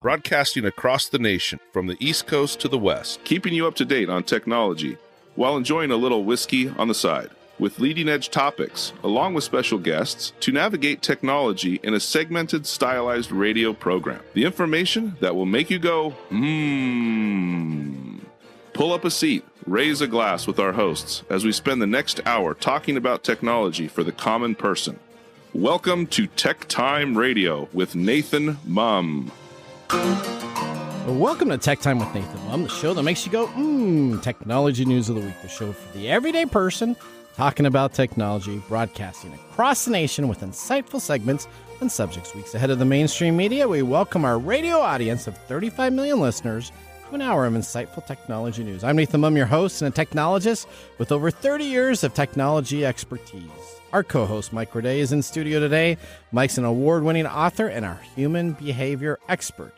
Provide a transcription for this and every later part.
broadcasting across the nation from the East Coast to the West, keeping you up to date on technology while enjoying a little whiskey on the side, with leading-edge topics, along with special guests, to navigate technology in a segmented, stylized radio program. The information that will make you go, Pull up a seat, raise a glass with our hosts as we spend the next hour talking about technology for the common person. Welcome to TechTime Radio with Nathan Mumm. Welcome to Tech Time with Nathan Mumm, the show that makes you go, technology news of the week, the show for the everyday person talking about technology, broadcasting across the nation with insightful segments and subjects. Weeks ahead of the mainstream media, we welcome our radio audience of 35 million listeners to an hour of insightful technology news. I'm Nathan Mumm, your host and a technologist with over 30 years of technology expertise. Our co-host, Mike Roday, is in studio today. Mike's an award-winning author and our human behavior expert.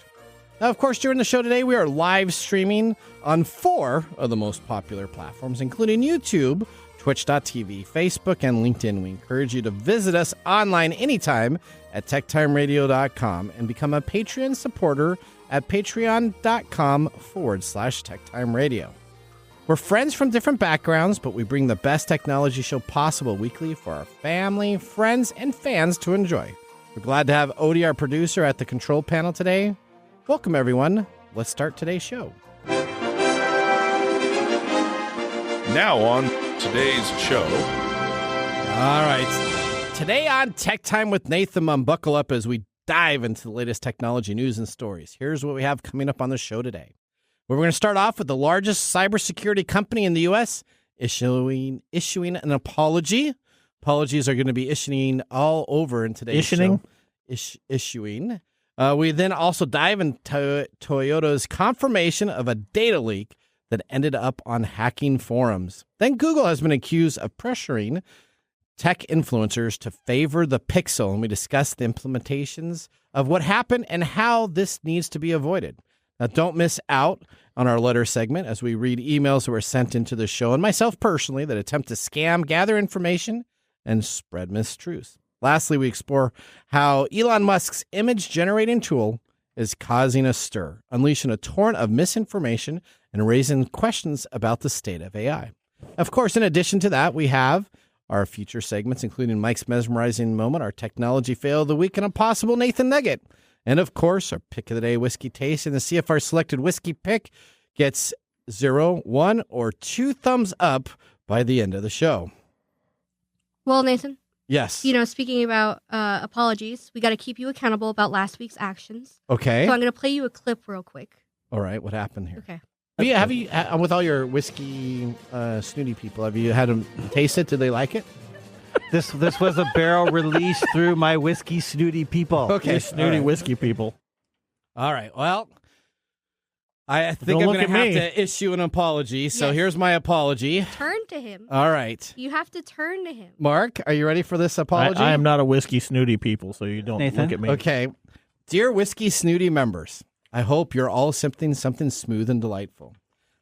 Now, of course, during the show today, we are live streaming on 4 of the most popular platforms, including YouTube, Twitch.tv, Facebook, and LinkedIn. We encourage you to visit us online anytime at techtimeradio.com and become a Patreon supporter at patreon.com/techtimeradio. We're friends from different backgrounds, but we bring the best technology show possible weekly for our family, friends, and fans to enjoy. We're glad to have Odie, our producer, at the control panel today. Welcome, everyone. Let's start today's show. Now on today's show. All right. Today on Tech Time with Nathan Mumm, buckle up as we dive into the latest technology news and stories. Here's what we have coming up on the show today. We're going to start off with the largest cybersecurity company in the U.S. issuing an apology. Apologies are going to be issuing all over in today's show. Issuing. We then also dive into Toyota's confirmation of a data leak that ended up on hacking forums. Then Google has been accused of pressuring tech influencers to favor the Pixel, and we discuss the implementations of what happened and how this needs to be avoided. Now, don't miss out on our letter segment as we read emails that were sent into the show, and myself personally, that attempt to scam, gather information, and spread mistruths. Lastly, we explore how Elon Musk's image-generating tool is causing a stir, unleashing a torrent of misinformation and raising questions about the state of AI. Of course, in addition to that, we have our feature segments, including Mike's mesmerizing moment, our technology fail of the week, and a possible Nathan Nugget. And of course, our pick of the day whiskey taste, and to see if our selected whiskey pick gets 0, 1, or 2 thumbs up by the end of the show. Well, Nathan. Yes. Speaking about apologies, we got to keep you accountable about last week's actions. Okay. So I'm going to play you a clip real quick. All right. What happened here? Okay. Have you, with all your whiskey snooty people, have you had them taste it? Did they like it? This was a barrel release through my whiskey snooty people. Okay. Your snooty whiskey people. All right. Well, I think I'm going to have to issue an apology. So here's my apology. Turn to him. All right. You have to turn to him. Mark, are you ready for this apology? I am not a whiskey snooty people, so you don't look at me. Okay. Dear whiskey snooty members, I hope you're all something smooth and delightful.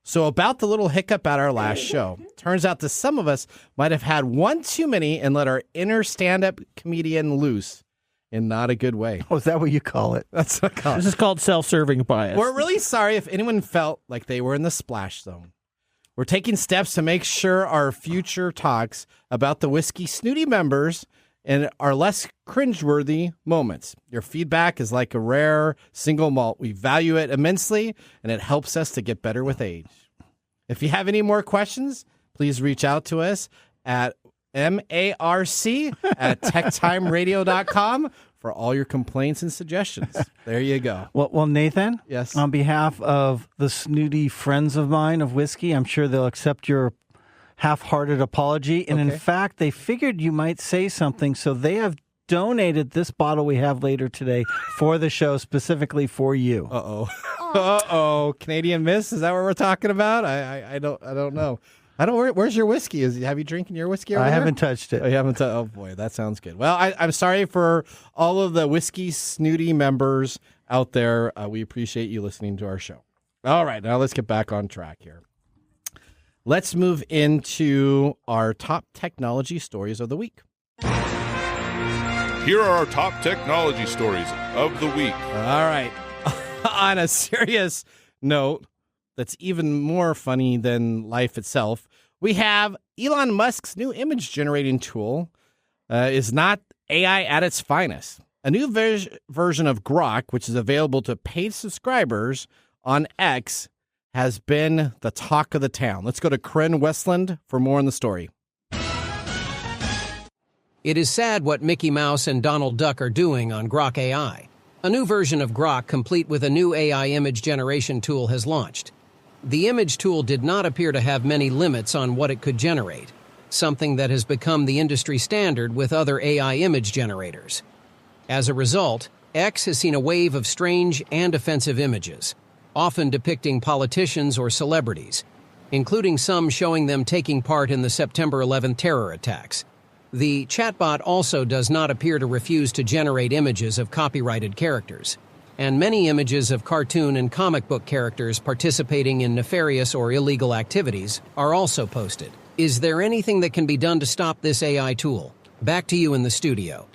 So about the little hiccup at our last show, turns out that some of us might have had one too many and let our inner stand-up comedian loose in not a good way. Oh, is that what you call it? That's what I call it. This is called self-serving bias. We're really sorry if anyone felt like they were in the splash zone. We're taking steps to make sure our future talks about the whiskey snooty members and our less cringeworthy moments. Your feedback is like a rare single malt. We value it immensely, and it helps us to get better with age. If you have any more questions, please reach out to us at marc@techtimeradio.com for all your complaints and suggestions. There you go. Well, Nathan? Yes? On behalf of the snooty friends of mine of whiskey, I'm sure they'll accept your half-hearted apology. And in fact, they figured you might say something, so they have donated this bottle we have later today for the show, specifically for you. Uh-oh. Canadian Miss? Is that what we're talking about? I don't know. Where's your whiskey? Have you drinking your whiskey over there? I haven't touched it. Oh, you haven't? Oh, boy, that sounds good. Well, I'm sorry for all of the whiskey snooty members out there. We appreciate you listening to our show. All right, now let's get back on track here. Let's move into our top technology stories of the week. Here are our top technology stories of the week. All right. On a serious note, that's even more funny than life itself, we have Elon Musk's new image generating tool is not AI at its finest. A new version of Grok, which is available to paid subscribers on X, has been the talk of the town. Let's go to Corinne Westland for more on the story. It is sad what Mickey Mouse and Donald Duck are doing on Grok AI. A new version of Grok, complete with a new AI image generation tool, has launched. The image tool did not appear to have many limits on what it could generate, something that has become the industry standard with other AI image generators. As a result, X has seen a wave of strange and offensive images, often depicting politicians or celebrities, including some showing them taking part in the September 11th terror attacks. The chatbot also does not appear to refuse to generate images of copyrighted characters, and many images of cartoon and comic book characters participating in nefarious or illegal activities are also posted. Is there anything that can be done to stop this AI tool? Back to you in the studio.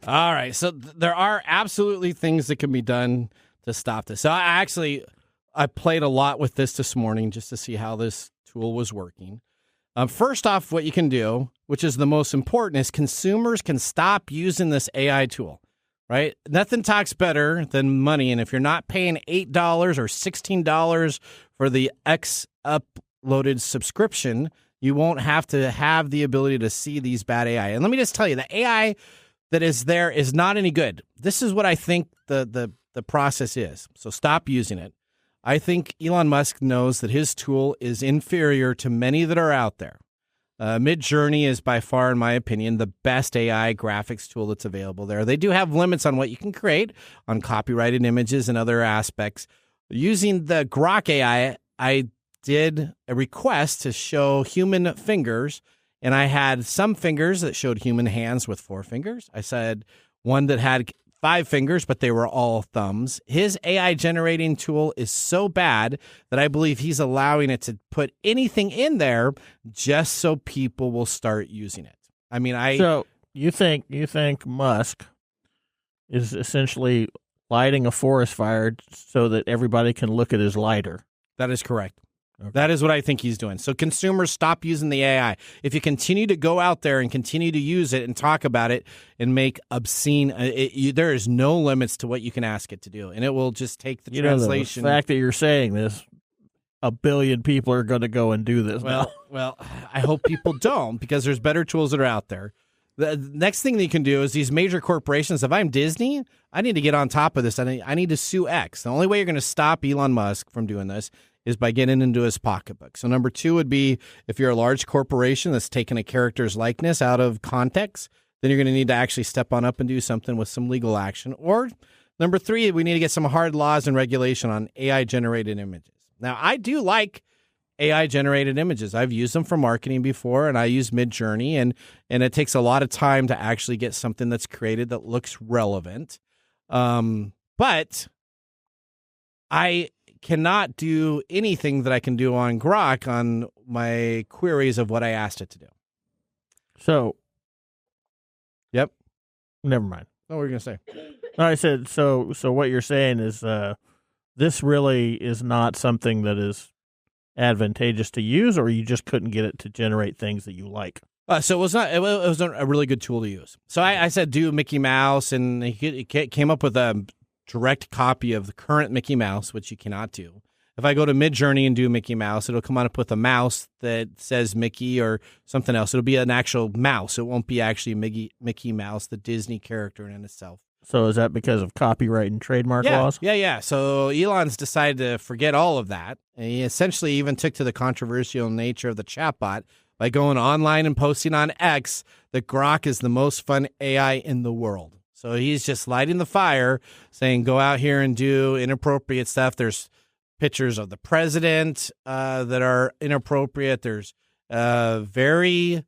All right, so there are absolutely things that can be done to stop this. So I played a lot with this morning just to see how this tool was working. First off, what you can do, which is the most important, is consumers can stop using this AI tool, right? Nothing talks better than money. And if you're not paying $8 or $16 for the X uploaded subscription, you won't have to have the ability to see these bad AI. And let me just tell you, the AI that is there is not any good. This is what I think the process is. So stop using it. I think Elon Musk knows that his tool is inferior to many that are out there. MidJourney is by far, in my opinion, the best AI graphics tool that's available there. They do have limits on what you can create on copyrighted images and other aspects. Using the Grok AI, I did a request to show human fingers, and I had some fingers that showed human hands with 4 fingers. I said one that had 5 fingers, but they were all thumbs. His AI generating tool is so bad that I believe he's allowing it to put anything in there just so people will start using it. I mean, So you think Musk is essentially lighting a forest fire so that everybody can look at his lighter? That is correct. Okay. That is what I think he's doing. So consumers, stop using the AI. If you continue to go out there and continue to use it and talk about it and make obscene, there is no limits to what you can ask it to do, and it will just take the translation. The fact that you're saying this, 1 billion people are going to go and do this. Well, I hope people don't, because there's better tools that are out there. The next thing that you can do is these major corporations. If I'm Disney, I need to get on top of this. I need to sue X. The only way you're going to stop Elon Musk from doing this is by getting into his pocketbook. So number 2 would be, if you're a large corporation that's taken a character's likeness out of context, then you're going to need to actually step on up and do something with some legal action. Or number 3, we need to get some hard laws and regulation on AI-generated images. Now, I do like AI-generated images. I've used them for marketing before, and I use MidJourney, and it takes a lot of time to actually get something that's created that looks relevant. But I cannot do anything that I can do on Grok on my queries of what I asked it to do. So, yep. Never mind. What were you going to say? No, I said, so what you're saying is this really is not something that advantageous to use, or you just couldn't get it to generate things that you like? So it was not. It was a really good tool to use. So I said do Mickey Mouse, and it came up with a direct copy of the current Mickey Mouse, which you cannot do. If I go to MidJourney and do Mickey Mouse, it'll come up with a mouse that says Mickey or something else. It'll be an actual mouse. It won't be actually Mickey Mouse, the Disney character in itself. So is that because of copyright and trademark laws? Yeah. So Elon's decided to forget all of that. And he essentially even took to the controversial nature of the chatbot by going online and posting on X that Grok is the most fun AI in the world. So he's just lighting the fire, saying go out here and do inappropriate stuff. There's pictures of the president that are inappropriate. There's very,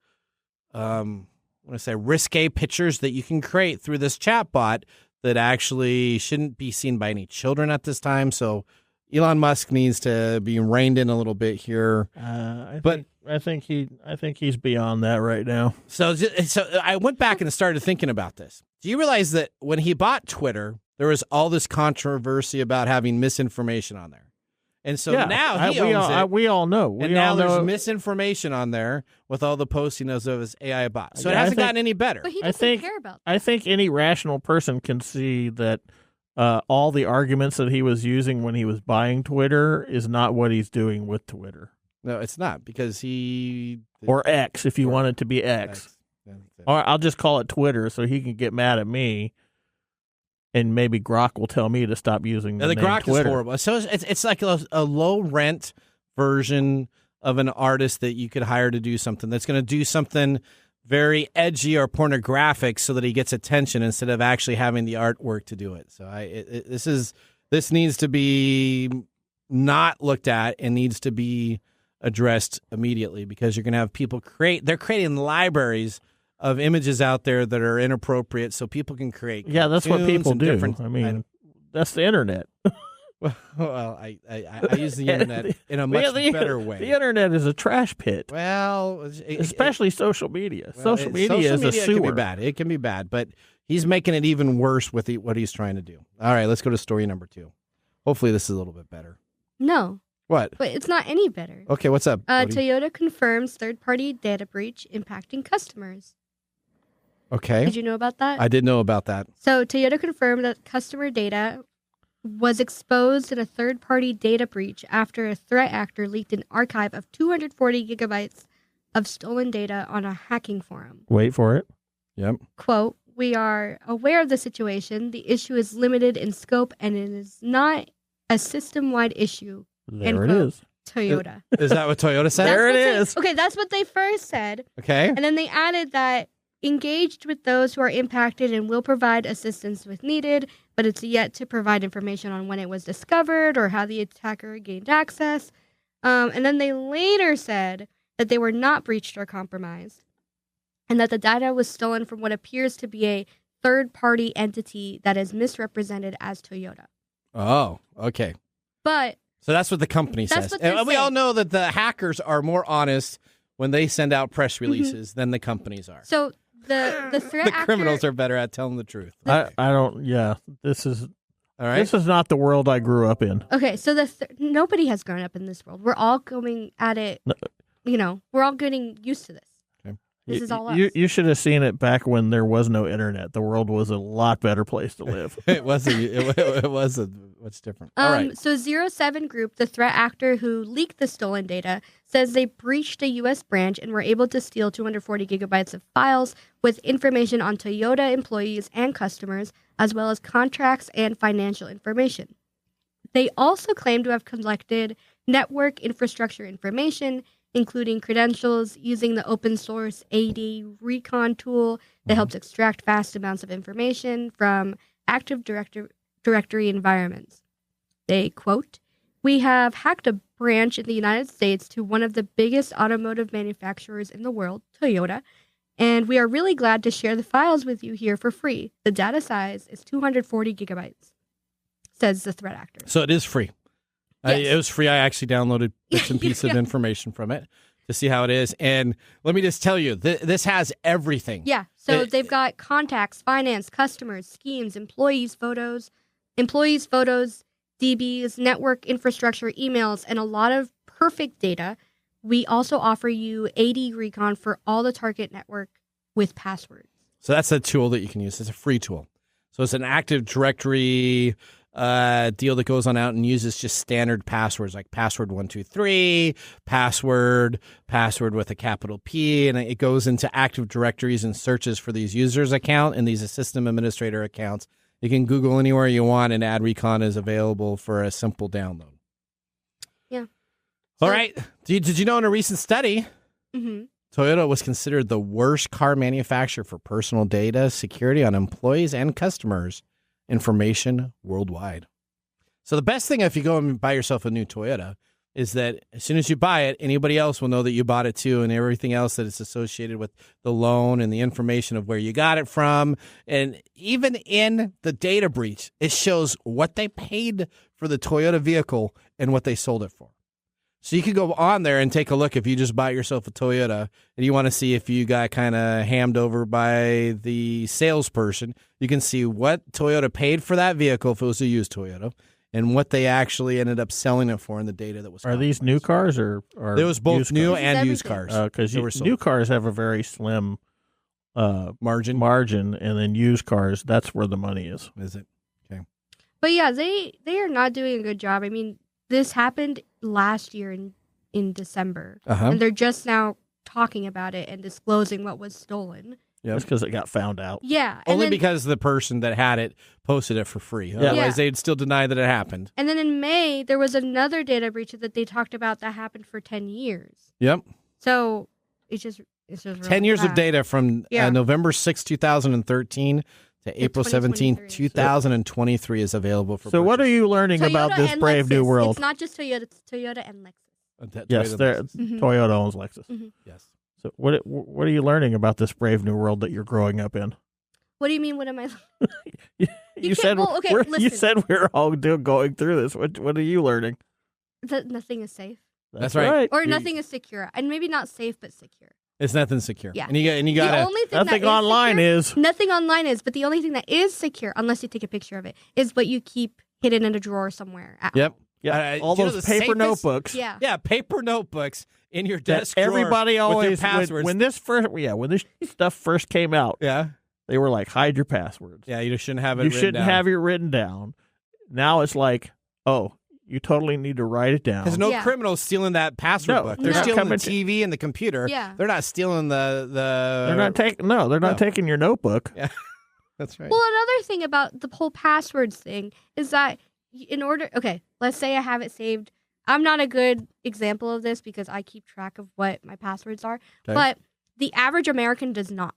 risque pictures that you can create through this chatbot that actually shouldn't be seen by any children at this time. So Elon Musk needs to be reined in a little bit here. I think he's beyond that right now. So I went back and started thinking about this. Do you realize that when he bought Twitter, there was all this controversy about having misinformation on there. And so now he owns it. We all know. And now there's misinformation on there with all the posting of his AI bot. So it hasn't gotten any better. But he doesn't care about that. I think any rational person can see that all the arguments that he was using when he was buying Twitter is not what he's doing with Twitter. No, it's not, because Or X, if you want it to be X. Or I'll just call it Twitter so he can get mad at me. And maybe Grok will tell me to stop using the name Grok Twitter. is horrible. So it's like a low rent version of an artist that you could hire to do something that's going to do something very edgy or pornographic so that he gets attention instead of actually having the artwork to do it. So this needs to be not looked at and needs to be addressed immediately, because you're going to have people they're creating libraries of images out there that are inappropriate, so people can create. Yeah, that's what people do. I mean, that's the internet. Well, I use the internet in a much better way. The internet is a trash pit. Well, especially social media. Social media is a sewer. Can be bad. It can be bad, but he's making it even worse with what he's trying to do. All right, let's go to story number 2. Hopefully, this is a little bit better. No. What? But it's not any better. Okay, what's up? Toyota confirms third-party data breach impacting customers. Okay. Did you know about that? I did know about that. So Toyota confirmed that customer data was exposed in a third-party data breach after a threat actor leaked an archive of 240 gigabytes of stolen data on a hacking forum. Wait for it. Yep. Quote, "We are aware of the situation. The issue is limited in scope and it is not a system-wide issue." There it is. Toyota. Is that what Toyota said? There it is. Okay, that's what they first said. Okay. And then they added that engaged with those who are impacted and will provide assistance if needed, but it's yet to provide information on when it was discovered or how the attacker gained access. And then they later said that they were not breached or compromised, and that the data was stolen from what appears to be a third-party entity that is misrepresented as Toyota. Oh, okay. But so that's what the company says. And we all know that the hackers are more honest when they send out press releases than the companies are. So the threat the criminals are better at telling the truth. I don't. Yeah, this is all right. This is not the world I grew up in. Okay, so nobody has grown up in this world. We're all going at it. No. We're all getting used to this. This is all us. You should have seen it back when there was no internet. The world was a lot better place to live. It was what's different. All right. So 07 Group, the threat actor who leaked the stolen data, says they breached a U.S. branch and were able to steal 240 gigabytes of files with information on Toyota employees and customers, as well as contracts and financial information. They also claim to have collected network infrastructure information, including credentials, using the open source AD Recon tool that helps extract vast amounts of information from Active Directory environments. They quote, "We have hacked a branch in the United States to one of the biggest automotive manufacturers in the world, Toyota, and we are really glad to share the files with you here for free. The data size is 240 gigabytes, says the threat actor. So it is free. Yes. It was free. I actually downloaded bits and pieces of information from it to see how it is. And let me just tell you, this has everything. Yeah. So they've got contacts, finance, customers, schemes, employees' photos, DBs, network infrastructure, emails, and a lot of perfect data. We also offer you AD Recon for all the target network with passwords. So that's a tool that you can use. It's a free tool. So it's an Active Directory deal that goes on out and uses just standard passwords like password 123, password with a capital P, and it goes into Active Directories and searches for these users' account and these system administrator accounts. You can Google anywhere you want, and Ad Recon is available for a simple download. Yeah. All right. Did you know in a recent study, Toyota was considered the worst car manufacturer for personal data security on employees and customers' information worldwide. So the best thing if you go and buy yourself a new Toyota is that as soon as you buy it, anybody else will know that you bought it too, and everything else that is associated with the loan and the information of where you got it from. And even in the data breach, it shows what they paid for the Toyota vehicle and what they sold it for. So you could go on there and take a look if you just bought yourself a Toyota and you want to see if you got kind of hammed over by the salesperson. You can see what Toyota paid for that vehicle if it was a used Toyota and what they actually ended up selling it for in the data that was. Are these new cars or it was both new and used cars? Because new cars have a very slim margin, and then used cars, that's where the money is. Is it? Okay. But yeah, they are not doing a good job. I mean, this happened last year in December, and they're just now talking about it and disclosing what was stolen. Yeah, it's because it got found out. Yeah. Only because the person that had it posted it for free. Otherwise, they'd still deny that it happened. And then in May, there was another data breach that they talked about that happened for 10 years. Yep. So it's just 10 years of data from November 6, 2013 to April 17, 2023 is available for purchase. What are you learning about this brave new world? It's not just Toyota, it's Toyota and Lexus. Yes, Toyota owns Lexus. Mm-hmm. Yes. So what are you learning about this brave new world that you're growing up in? What do you mean? What am I? You said we're all going through this. What are you learning? That nothing is safe. That's right. Or nothing is secure, and maybe not safe, but secure. It's nothing secure. Yeah. And you got nothing online is. Nothing online is, but the only thing that is secure, unless you take a picture of it, is what you keep hidden in a drawer somewhere. Yep. Yeah. All those paper notebooks. Yeah. Yeah. Paper notebooks in your desk drawer. Everybody always with your passwords. when this stuff first came out. Yeah. They were like, hide your passwords. Yeah. You shouldn't have it. You shouldn't have it written down. Now it's like, oh, you totally need to write it down. Because no criminal's stealing that password book. They're stealing the TV and the computer. Yeah. They're not stealing the. They're not taking. No, they're not taking your notebook. Yeah, that's right. Well, another thing about the whole passwords thing is that let's say I have it saved. I'm not a good example of this because I keep track of what my passwords are, but the average American does not.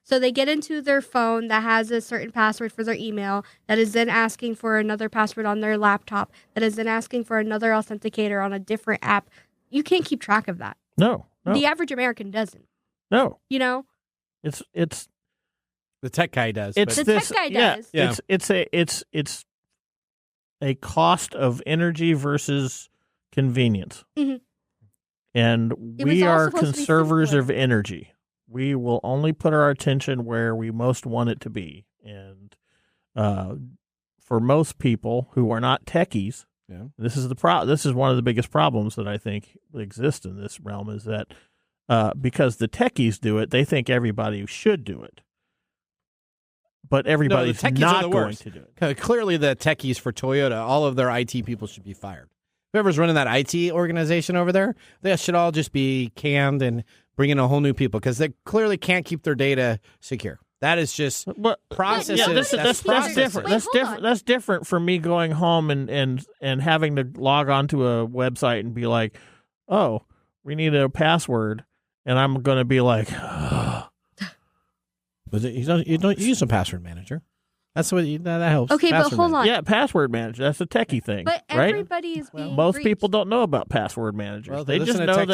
So they get into their phone that has a certain password for their email that is then asking for another password on their laptop that is then asking for another authenticator on a different app. You can't keep track of that. No. The average American doesn't. No. It's the tech guy does. Tech guy does. Yeah. It's a cost of energy versus convenience. Mm-hmm. And we are conservers of energy. We will only put our attention where we most want it to be. And for most people who are not techies, this is this is one of the biggest problems that I think exist in this realm is that because the techies do it, they think everybody should do it. But everybody's not going to do it. Clearly, the techies for Toyota, all of their IT people should be fired. Whoever's running that IT organization over there, they should all just be canned and bring in a whole new people because they clearly can't keep their data secure. That is just processes. Yeah, that's different. That's different from me going home and having to log onto a website and be like, oh, we need a password, and I'm going to be like, but you don't use a password manager. That's what that helps. Okay, but hold on. Yeah, password manager. That's a techie thing. But everybody is being most breached. people don't know about password managers. Well, they just know that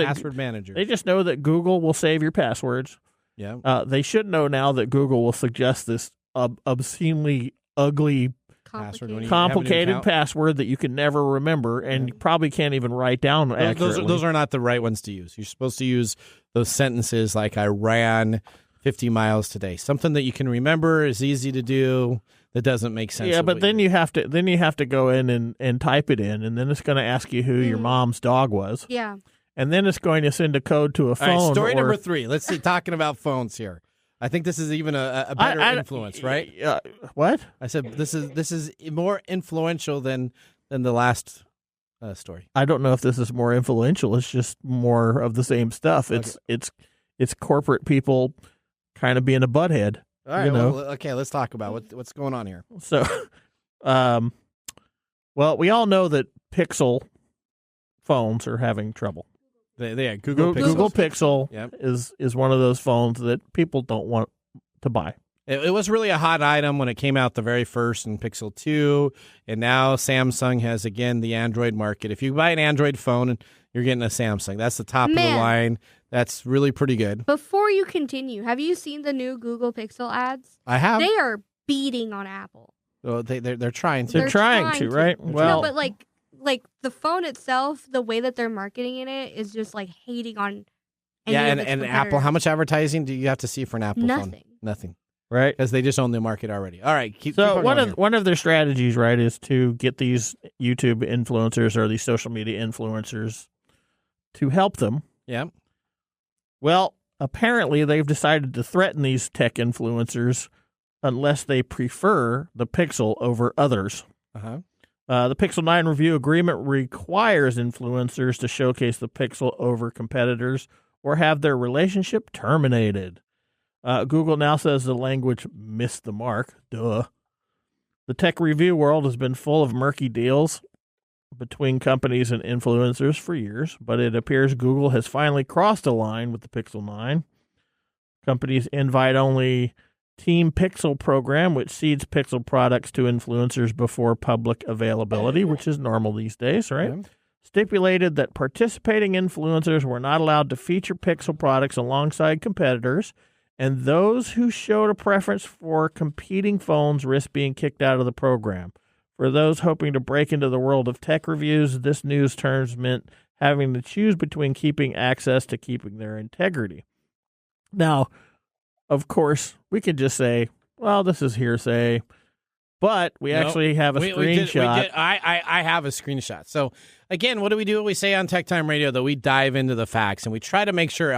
password manager. They just know that Google will save your passwords. Yeah. They should know now that Google will suggest this obscenely ugly, complicated password that you can never remember and you probably can't even write down accurately. Those are not the right ones to use. You're supposed to use those sentences like I ran 50 miles today. Something that you can remember is easy to do. That doesn't make sense. Yeah, but then you have to go in and type it in, and then it's going to ask you who your mom's dog was. Yeah. And then it's going to send a code to a phone. All right, story number 3. Let's see. Talking about phones here. I think this is even a better influence, right? What? I said this is more influential than the last story. I don't know if this is more influential. It's just more of the same stuff. Okay. It's corporate people kind of being a butthead. All right. Okay. Let's talk about what's going on here. So, well, we all know that Pixel phones are having trouble. Google Pixel is one of those phones that people don't want to buy. It was really a hot item when it came out the very first in Pixel 2, and now Samsung has, again, the Android market. If you buy an Android phone, you're getting a Samsung. That's the top of the line. That's really pretty good. Before you continue, have you seen the new Google Pixel ads? I have. They are beating on Apple. Well, they're trying to. They're trying to, right? Well, no, but like like the phone itself, the way that they're marketing it is just like hating on. And Apple. How much advertising do you have to see for an Apple phone? Nothing. Right, because they just own the market already. All right. Keep one of their strategies, right, is to get these YouTube influencers or these social media influencers to help them. Yeah. Well, apparently they've decided to threaten these tech influencers unless they prefer the Pixel over others. Uh-huh. The Pixel 9 review agreement requires influencers to showcase the Pixel over competitors or have their relationship terminated. Google now says the language missed the mark. Duh. The tech review world has been full of murky deals between companies and influencers for years, but it appears Google has finally crossed a line with the Pixel 9. Companies invite-only Team Pixel program, which seeds Pixel products to influencers before public availability, which is normal these days, right? Yeah. Stipulated that participating influencers were not allowed to feature Pixel products alongside competitors, and those who showed a preference for competing phones risk being kicked out of the program. For those hoping to break into the world of tech reviews, this news terms meant having to choose between keeping access to keeping their integrity. Now, of course, we could just say, well, this is hearsay, but we actually have a screenshot. I have a screenshot. So, again, what do? We say on TechTime Radio that we dive into the facts, and we try to make sure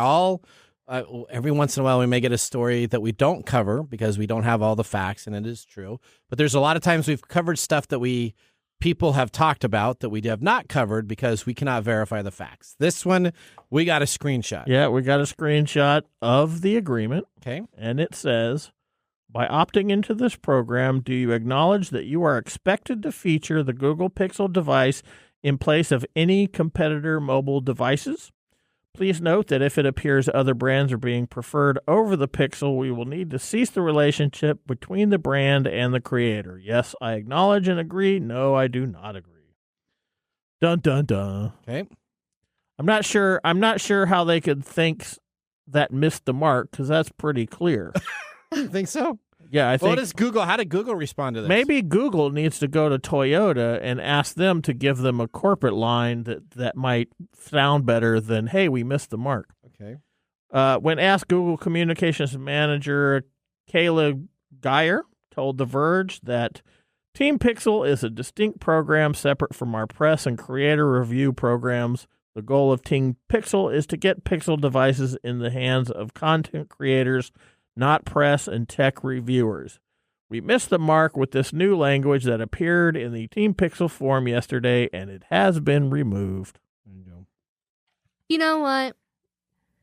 every once in a while we may get a story that we don't cover because we don't have all the facts, and it is true. But there's a lot of times we've covered stuff that people have talked about that we have not covered because we cannot verify the facts. This one, we got a screenshot. Yeah, we got a screenshot of the agreement. Okay. And it says, by opting into this program, do you acknowledge that you are expected to feature the Google Pixel device in place of any competitor mobile devices? Please note that if it appears other brands are being preferred over the Pixel, we will need to cease the relationship between the brand and the creator. Yes, I acknowledge and agree. No, I do not agree. Dun, dun, dun. Okay. I'm not sure how they could think that missed the mark because that's pretty clear. You think so? Yeah, I think. How did Google respond to this? Maybe Google needs to go to Toyota and ask them to give them a corporate line that might sound better than, hey, we missed the mark. Okay. When asked, Google Communications Manager Kayla Geyer told The Verge that Team Pixel is a distinct program separate from our press and creator review programs. The goal of Team Pixel is to get Pixel devices in the hands of content creators, not press and tech reviewers. We missed the mark with this new language that appeared in the Team Pixel form yesterday, and it has been removed. There you go. You know what?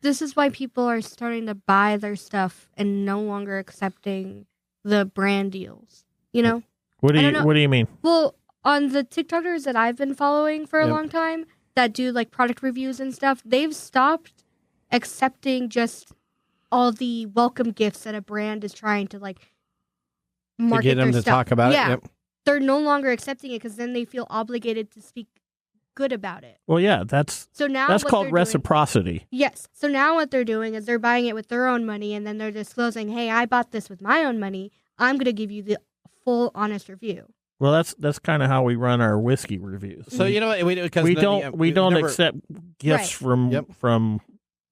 This is why people are starting to buy their stuff and no longer accepting the brand deals. You know? What do you mean? Well, on the TikTokers that I've been following for a long time that do like product reviews and stuff, they've stopped accepting just all the welcome gifts that a brand is trying to like market to get them their to stuff. talk about it. Yep. They're no longer accepting it because then they feel obligated to speak good about it. Well, yeah, that's called reciprocity. Yes. So now what they're doing is they're buying it with their own money, and then they're disclosing, "Hey, I bought this with my own money. I'm going to give you the full, honest review." Well, that's kind of how we run our whiskey reviews. So you know what? We don't accept gifts from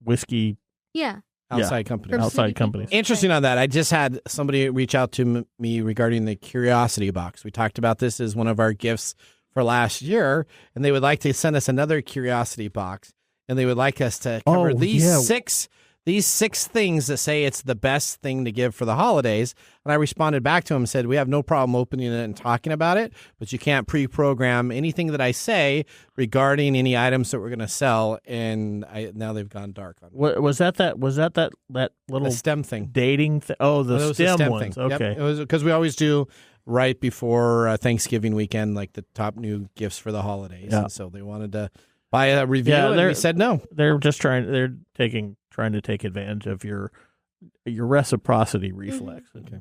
whiskey. Yeah. Outside companies. Interesting on that. I just had somebody reach out to me regarding the Curiosity Box. We talked about this as one of our gifts for last year, and they would like to send us another Curiosity Box, and they would like us to cover these six things that say it's the best thing to give for the holidays. And I responded back to him and said, we have no problem opening it and talking about it, but you can't pre-program anything that I say regarding any items that we're going to sell. And now they've gone dark on me. Was that little STEM thing? Dating thing? Oh, the STEM ones. Thing. Okay. Yep. It was because we always do right before Thanksgiving weekend, like the top new gifts for the holidays. Yeah. And so they wanted to buy a review, and we said no. They're just trying to take advantage of your reciprocity reflex. Okay.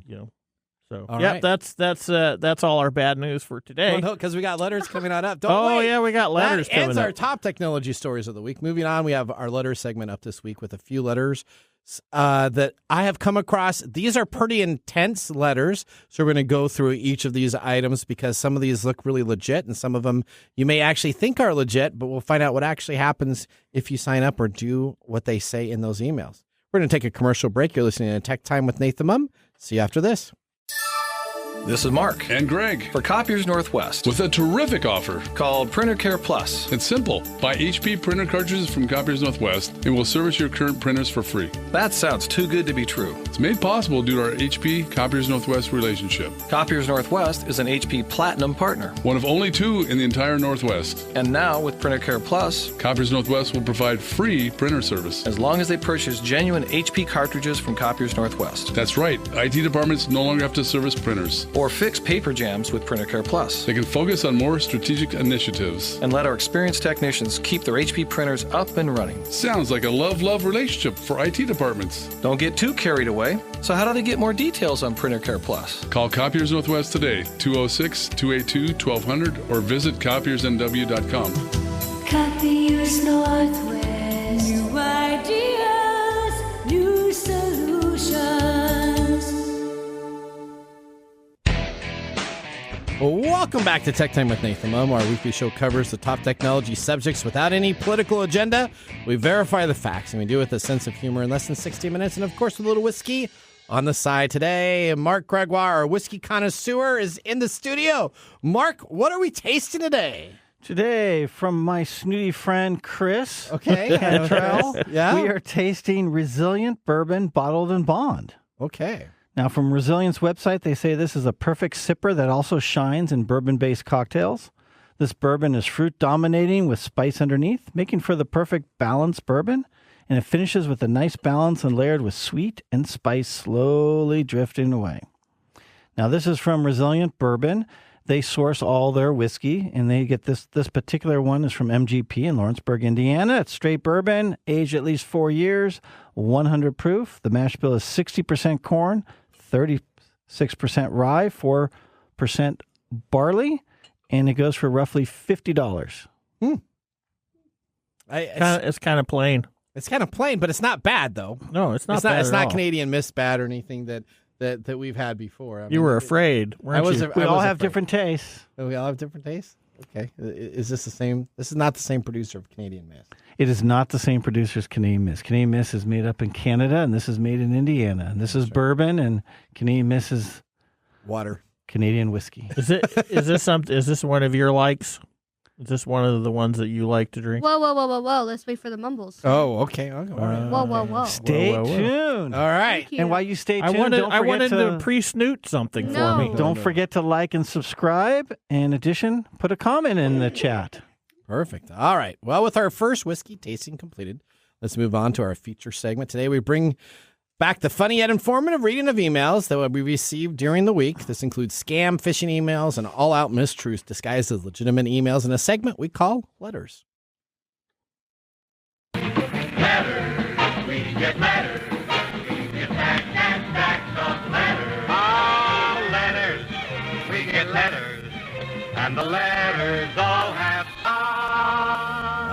So right. that's all our bad news for today. Well, no, because we got letters coming on up. We got letters coming up. That's our top technology stories of the week. Moving on, we have our letter segment up this week with a few letters. that I have come across. These are pretty intense letters, so we're going to go through each of these items because some of these look really legit, and some of them you may actually think are legit, but we'll find out what actually happens if you sign up or do what they say in those emails. We're going to take a commercial break. You're listening to Tech Time with Nathan Mumm. See you after this. This is Mark and Greg for Copiers Northwest with a terrific offer called Printer Care Plus. It's simple. Buy HP printer cartridges from Copiers Northwest and we'll service your current printers for free. That sounds too good to be true. It's made possible due to our HP Copiers Northwest relationship. Copiers Northwest is an HP Platinum partner, one of only 2 in the entire Northwest. And now with Printer Care Plus, Copiers Northwest will provide free printer service as long as they purchase genuine HP cartridges from Copiers Northwest. That's right. IT departments no longer have to service printers or fix paper jams with Printer Care Plus. They can focus on more strategic initiatives and let our experienced technicians keep their HP printers up and running. Sounds like a love-love relationship for IT departments. Don't get too carried away. So how do they get more details on Printer Care Plus? Call Copiers Northwest today, 206-282-1200, or visit copiersnw.com. Copiers Northwest. New ideas, new solutions. Welcome back to Tech Time with Nathan Mumm. Our weekly show covers the top technology subjects without any political agenda. We verify the facts, and we do it with a sense of humor in less than 60 minutes, and of course with a little whiskey on the side today. Mark Gregoire, our whiskey connoisseur, is in the studio. Mark, what are we tasting today? Today, from my snooty friend Chris Cantrell, we are tasting Resilient Bourbon Bottled in Bond. Okay. Now, from Resilient's website, they say this is a perfect sipper that also shines in bourbon-based cocktails. This bourbon is fruit-dominating with spice underneath, making for the perfect balanced bourbon, and it finishes with a nice balance and layered with sweet and spice slowly drifting away. Now, this is from Resilient Bourbon. They source all their whiskey, and they get this particular one is from MGP in Lawrenceburg, Indiana. It's straight bourbon, aged at least 4 years, 100 proof. The mash bill is 60% corn, 36% rye, 4% barley, and it goes for roughly $50. It's kind of plain. It's kind of plain, but it's not bad, though. No, it's not bad. It's at not all. Canadian Mist bad or anything that we've had before. I mean, You were afraid, weren't you? We all have different tastes. Oh, we all have different tastes? Okay. Is this the same? This is not the same producer of Canadian Mist. It is not the same producer as Canadian Mist. Canadian Mist is made up in Canada, and this is made in Indiana. And this is bourbon, and Canadian Mist is water. Canadian whiskey. Is this one of your likes? Is this one of the ones that you like to drink? Whoa. Let's wait for the mumbles. Oh, okay. All right. Whoa. Stay tuned. All right. And while you stay tuned, I wanted to pre-snoot something for me. Don't forget to like and subscribe. In addition, put a comment in the chat. Perfect. All right. Well, with our first whiskey tasting completed, let's move on to our feature segment. Today we bring back the funny yet informative reading of emails that we received during the week. This includes scam, phishing emails, and all-out mistruths disguised as legitimate emails in a segment we call Letters. Letters, we get letters. We get back of letters. Oh, letters, we get letters. And the letters all have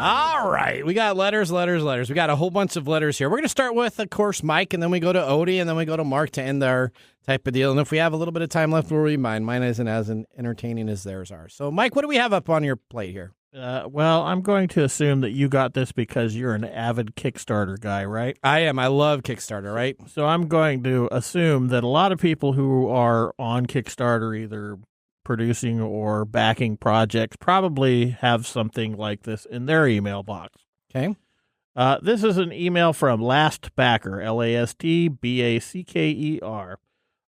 All right. We got letters. We got a whole bunch of letters here. We're going to start with, of course, Mike, and then we go to Odie, and then we go to Mark to end our type of deal. And if we have a little bit of time left, we'll read mine. Mine isn't as entertaining as theirs are. So, Mike, what do we have up on your plate here? Well, I'm going to assume that you got this because you're an avid Kickstarter guy, right? I am. I love Kickstarter, right? So I'm going to assume that a lot of people who are on Kickstarter, either producing or backing projects, probably have something like this in their email box. Okay. This is an email from Lastbacker,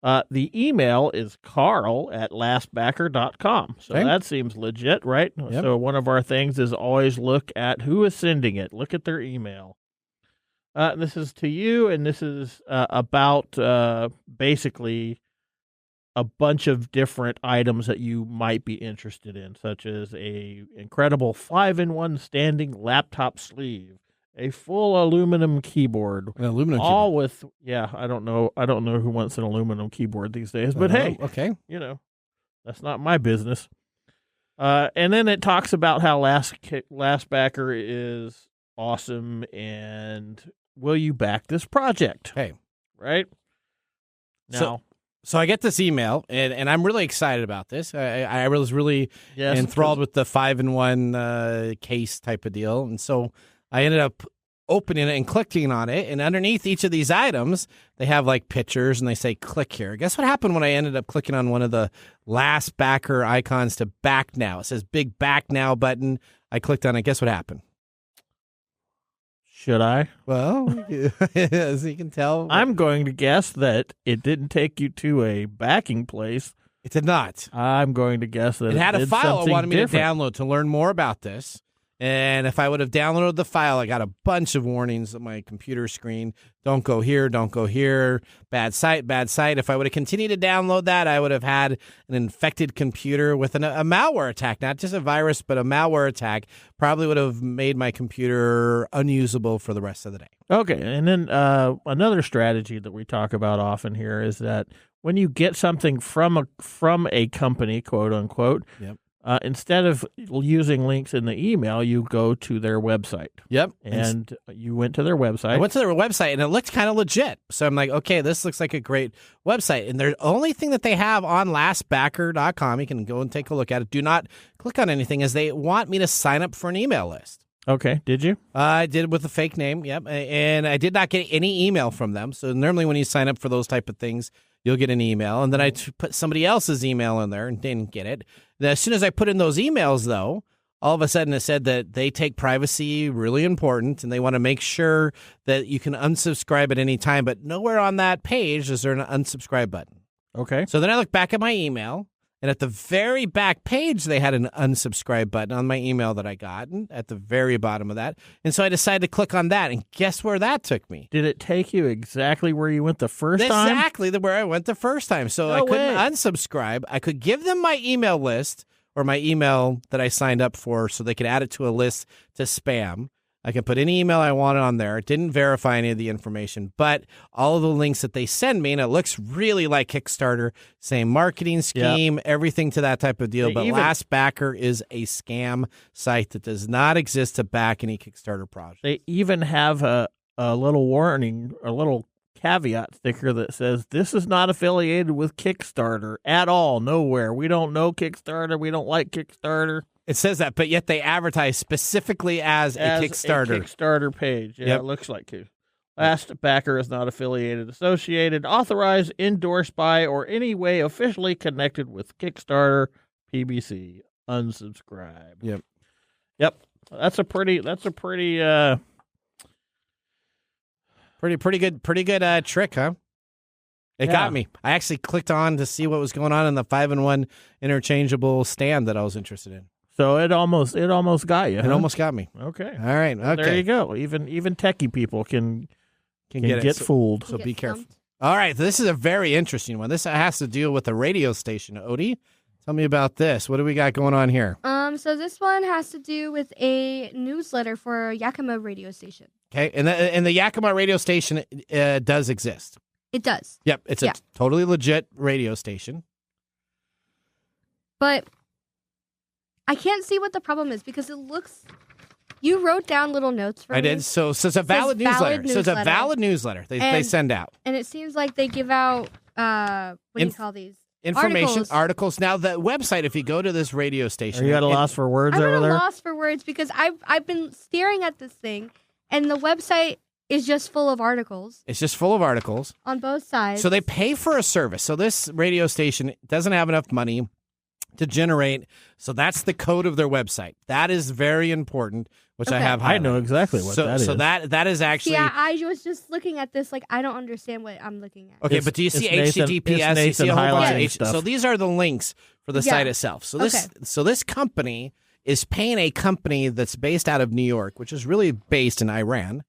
Lastbacker. The email is carl@lastbacker.com. So that seems legit, right? Yep. So one of our things is always look at who is sending it. Look at their email. This is to you, and this is about basically a bunch of different items that you might be interested in, such as a incredible 5-in-1 standing laptop sleeve, a full aluminum keyboard, all with I don't know who wants an aluminum keyboard these days, but hey, okay, that's not my business. And then it talks about how Lastbacker is awesome and will you back this project? Okay. Right? Now, So I get this email, and I'm really excited about this. I was really enthralled with the 5-in-1 case type of deal. And so I ended up opening it and clicking on it. And underneath each of these items, they have like pictures and they say, click here. Guess what happened when I ended up clicking on one of the last backer icons to back now? It says big back now button. I clicked on it. Guess what happened? should I? Well, as you can tell, I'm going to guess that it didn't take you to a backing place. It did not. I'm going to guess that it had a file it wanted me to different. download to learn more about this. And if I would have downloaded the file, I got a bunch of warnings on my computer screen. Don't go here, don't go here. Bad site, bad site. If I would have continued to download that, I would have had an infected computer with a malware attack. Not just a virus, but a malware attack. Probably would have made my computer unusable for the rest of the day. Okay, and then another strategy that we talk about often here is that when you get something from a company, quote unquote, yep. Instead of using links in the email, you go to their website. Yep. And you went to their website. I went to their website, and it looked kind of legit. So I'm like, okay, this looks like a great website. And the only thing that they have on lastbacker.com, you can go and take a look at it. Do not click on anything, is they want me to sign up for an email list. Okay. Did you? I did with a fake name, yep. And I did not get any email from them. So normally when you sign up for those type of things, you'll get an email. And then I put somebody else's email in there and didn't get it. Then as soon as I put in those emails, though, all of a sudden it said that they take privacy really important and they want to make sure that you can unsubscribe at any time. But nowhere on that page is there an unsubscribe button. Okay. So then I look back at my email. And at the very back page, they had an unsubscribe button on my email that I got at the very bottom of that. And so I decided to click on that. And guess where that took me? Did it take you exactly where you went the first time? Exactly where I went the first time. So I couldn't unsubscribe. I could give them my email list or my email that I signed up for so they could add it to a list to spam. I can put any email I wanted on there. It didn't verify any of the information, but all of the links that they send me, and it looks really like Kickstarter, same marketing scheme, everything to that type of deal. But LastBacker is a scam site that does not exist to back any Kickstarter project. They even have a little warning, a little caveat sticker that says, this is not affiliated with Kickstarter at all, nowhere. We don't know Kickstarter. We don't like Kickstarter. It says that, but yet they advertise specifically as a Kickstarter. A Kickstarter page. Yeah, It looks like it. LastBacker is not affiliated, associated, authorized, endorsed by, or any way officially connected with Kickstarter, PBC. Unsubscribe. Yep. That's a pretty good trick, huh? It got me. I actually clicked on to see what was going on in the 5-in-1 interchangeable stand that I was interested in. So it almost got you. It almost got me. Okay. All right. Okay. There you go. Even techie people can get fooled. So be careful. All right. This is a very interesting one. This has to deal with a radio station. Odie, tell me about this. What do we got going on here? So this one has to do with a newsletter for Yakima radio station. Okay. And the Yakima radio station does exist. It does. Yep. It's a totally legit radio station. But I can't see what the problem is because it looks. You wrote down little notes for me. I did. So it's a valid newsletter. So it's a valid newsletter they send out. And it seems like they give out, what do you call these? Information, articles. Now, the website, if you go to this radio station. Are you at a loss for words over there? I'm at a loss for words because I've been staring at this thing, and the website is just full of articles. It's just full of articles. On both sides. So they pay for a service. So this radio station doesn't have enough money to generate. So that's the code of their website. That is very important, which I have highlighted. I know exactly what that is. So that is actually... Yeah, I was just looking at this like I don't understand what I'm looking at. Okay, but do you see HTTPS? You see a whole bunch of So these are the links for the site itself. So this company is paying a company that's based out of New York, which is really based in Iran,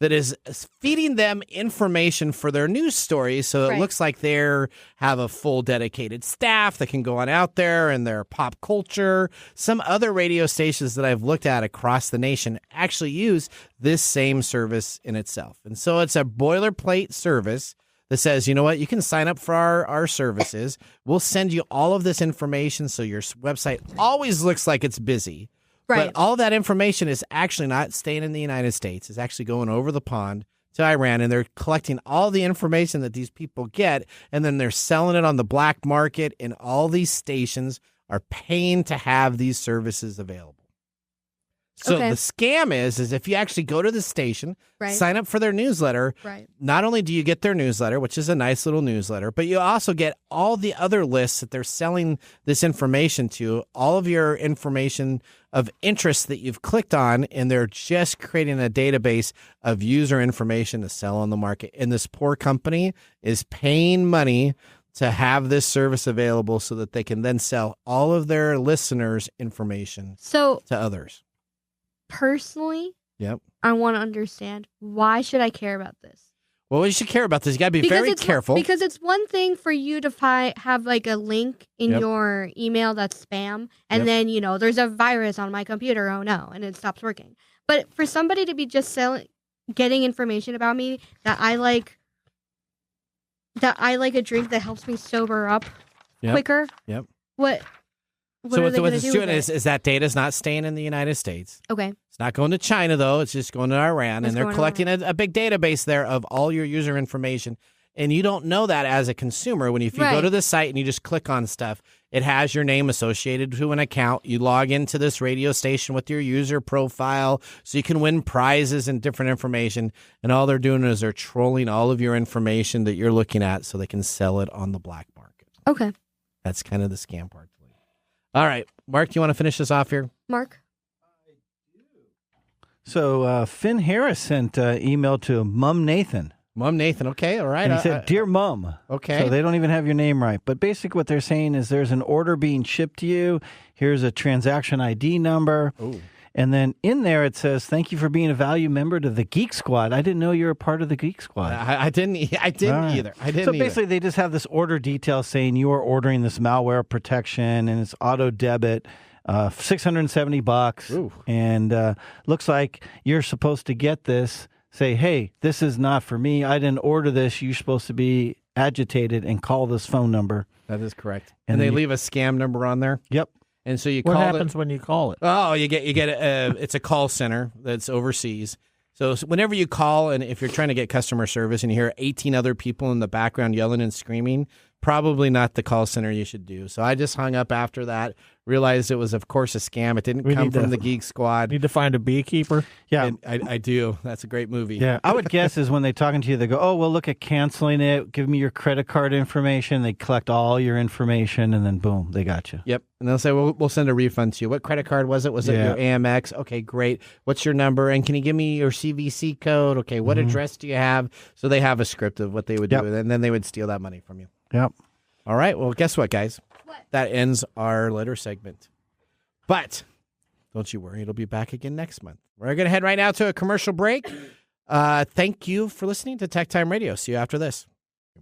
that is feeding them information for their news stories. So it looks like they have a full dedicated staff that can go on out there and their pop culture. Some other radio stations that I've looked at across the nation actually use this same service in itself. And so it's a boilerplate service that says, you know what, you can sign up for our services. We'll send you all of this information so your website always looks like it's busy. Right. But all that information is actually not staying in the United States. It's actually going over the pond to Iran, and they're collecting all the information that these people get, and then they're selling it on the black market, and all these stations are paying to have these services available. So the scam is if you actually go to the station, sign up for their newsletter, not only do you get their newsletter, which is a nice little newsletter, but you also get all the other lists that they're selling this information to, all of your information of interest that you've clicked on, and they're just creating a database of user information to sell on the market. And this poor company is paying money to have this service available so that they can then sell all of their listeners' information to others. Personally, I want to understand, why should I care about this? Well, you should care about this. You got to be very careful. Because it's one thing for you to have like a link in your email that's spam, and then, there's a virus on my computer, oh no, and it stops working. But for somebody to be just getting information about me that I like a drink that helps me sober up quicker. What it's doing is that data's not staying in the United States. Okay. It's not going to China, though. It's just going to Iran. And they're collecting a big database there of all your user information. And you don't know that as a consumer. If you go to the site and you just click on stuff, it has your name associated to an account. You log into this radio station with your user profile so you can win prizes and different information. And all they're doing is they're trolling all of your information that you're looking at so they can sell it on the black market. Okay. That's kind of the scam part. All right. Mark, do you want to finish this off here? Mark? So Finn Harris sent email to Mumm Nathan. Mumm Nathan. Okay. All right. And he said, Dear Mumm. Okay. So they don't even have your name right. But basically what they're saying is there's an order being shipped to you. Here's a transaction ID number. Ooh. And then in there it says, thank you for being a value member to the Geek Squad. I didn't know you were a part of the Geek Squad. I didn't either. So basically they just have this order detail saying you are ordering this malware protection and it's auto debit, $670. Ooh. And looks like you're supposed to get this. Say, hey, this is not for me. I didn't order this. You're supposed to be agitated and call this phone number. That is correct. And they leave a scam number on there? Yep. And so what happens when you call it? Oh, you get it's a call center that's overseas. So whenever you call, and if you're trying to get customer service and you hear 18 other people in the background yelling and screaming, probably not the call center you should do. So I just hung up after that, realized it was, of course, a scam. It didn't come from the Geek Squad. Need to find a beekeeper? Yeah. And I do. That's a great movie. Yeah. I would guess is when they're talking to you, they go, oh, well, look at canceling it. Give me your credit card information. They collect all your information, and then boom, they got you. Yep. And they'll say, well, we'll send a refund to you. What credit card was it? Was it your Amex? Okay, great. What's your number? And can you give me your CVC code? Okay, what address do you have? So they have a script of what they would do, and then they would steal that money from you. Yep. All right. Well, guess what, guys? That ends our letter segment. But don't you worry. It'll be back again next month. We're going to head right now to a commercial break. Thank you for listening to Tech Time Radio. See you after this.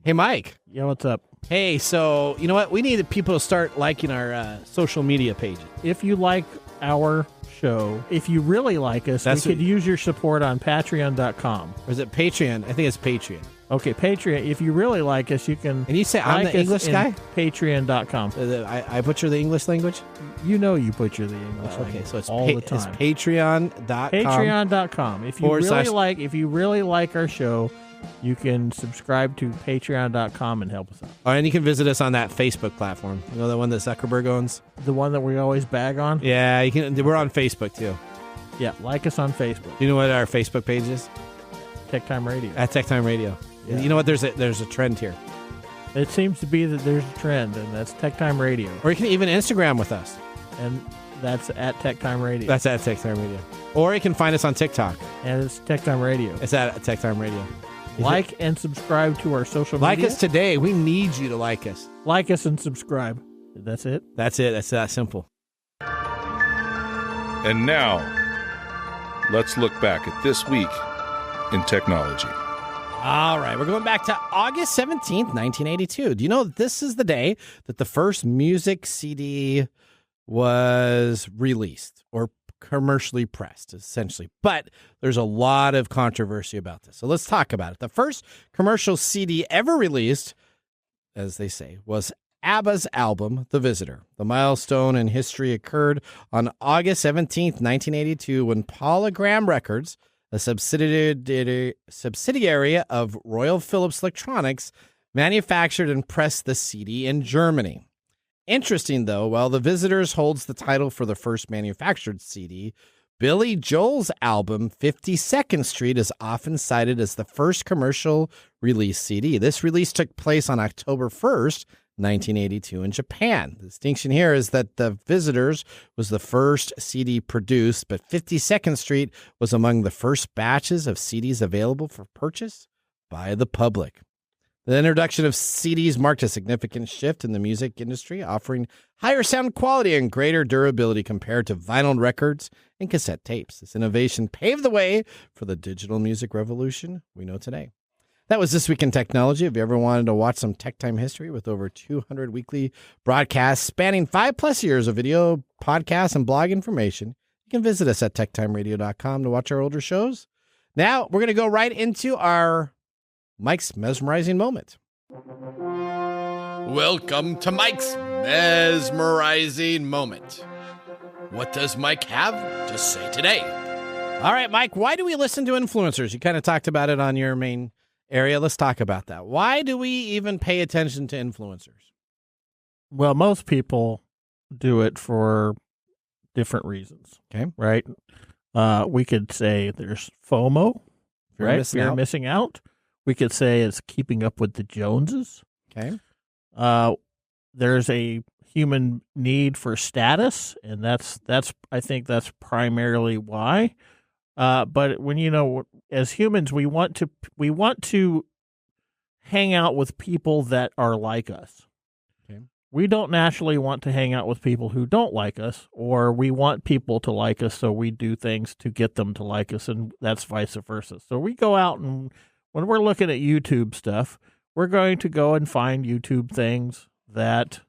Hey, Mike. Yeah, what's up? Hey, so you know what? We need people to start liking our social media pages. If you like our show, if you really like us, we could use your support on patreon.com. Or is it Patreon? I think it's Patreon. Okay, Patreon. If you really like us, you can. And you say I'm the English guy? Patreon.com. I butcher the English language? You know you butcher the English language. Okay, so it's all the time. It's Patreon.com. Patreon.com. If you really like our show, you can subscribe to Patreon.com and help us out. Oh, and you can visit us on that Facebook platform. You know, the one that Zuckerberg owns? The one that we always bag on? Yeah, you can. We're on Facebook, too. Yeah, like us on Facebook. Do you know what our Facebook page is? TechTime Radio. At TechTime Radio. Yeah. You know what? There's a trend here. It seems to be that there's a trend, and that's TechTime Radio. Or you can even Instagram with us. And that's at TechTime Radio. That's at TechTime Radio. Or you can find us on TikTok. And it's TechTime Radio. It's at TechTime Radio. Like and subscribe to our social media. Like us today. We need you to like us. Like us and subscribe. That's it? That's it. That's that simple. And now, let's look back at this week in technology. All right, we're going back to August 17th, 1982. Do you know that this is the day that the first music CD was released or commercially pressed, essentially? But there's a lot of controversy about this. So let's talk about it. The first commercial CD ever released, as they say, was ABBA's album, The Visitor. The milestone in history occurred on August 17th, 1982, when Polygram Records, a subsidiary of Royal Philips Electronics, manufactured and pressed the CD in Germany. Interesting, though, while The Visitors holds the title for the first manufactured CD, Billy Joel's album 52nd Street is often cited as the first commercial release CD. This release took place on October 1st, 1982 in Japan. The distinction here is that The Visitors was the first CD produced, but 52nd Street was among the first batches of CDs available for purchase by the public. The introduction of CDs marked a significant shift in the music industry, offering higher sound quality and greater durability compared to vinyl records and cassette tapes. This innovation paved the way for the digital music revolution we know today. That was This Week in Technology. If you ever wanted to watch some Tech Time history with over 200 weekly broadcasts spanning 5+ years of video, podcasts, and blog information, you can visit us at techtimeradio.com to watch our older shows. Now, we're going to go right into our Mike's Mesmerizing Moment. Welcome to Mike's Mesmerizing Moment. What does Mike have to say today? All right, Mike, why do we listen to influencers? You kind of talked about it on your main area. Let's talk about that. Why do we even pay attention to influencers? Well, most people do it for different reasons. Okay. Right? We could say there's FOMO, right? Fear of missing out. We could say it's keeping up with the Joneses. Okay. There's a human need for status, and that's I think that's primarily why. But when as humans, we want to hang out with people that are like us. Okay. We don't naturally want to hang out with people who don't like us, or we want people to like us, so we do things to get them to like us, and that's vice versa. So we go out, and when we're looking at YouTube stuff, we're going to go and find YouTube things that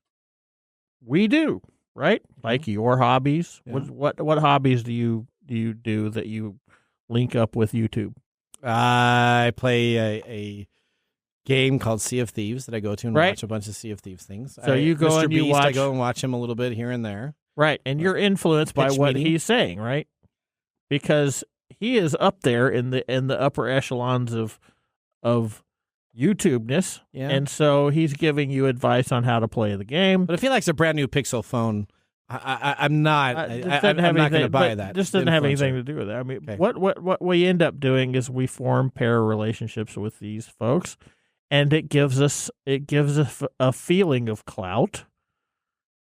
we do, right? Like your hobbies. Yeah. What hobbies do you do that you link up with YouTube? I play a game called Sea of Thieves that I go to and watch a bunch of Sea of Thieves things. So you go Mr. and you Beast, watch. I go and watch him a little bit here and there. Right, and you're influenced by what he's saying, right? Because he is up there in the upper echelons of YouTube-ness, and so he's giving you advice on how to play the game. But if he likes a brand new Pixel phone, I'm not going to buy that. This doesn't have anything to do with that. I mean, what we end up doing is we form pair relationships with these folks, and it gives us a feeling of clout,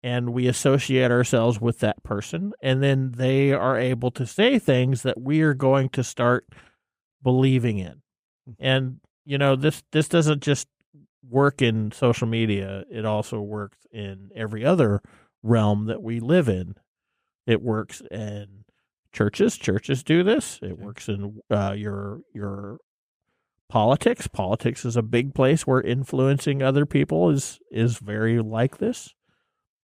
and we associate ourselves with that person, and then they are able to say things that we are going to start believing in. And this doesn't just work in social media. It also works in every other realm that we live in. It works in churches. Churches do this. It works in your politics. Politics is a big place where influencing other people is very like this.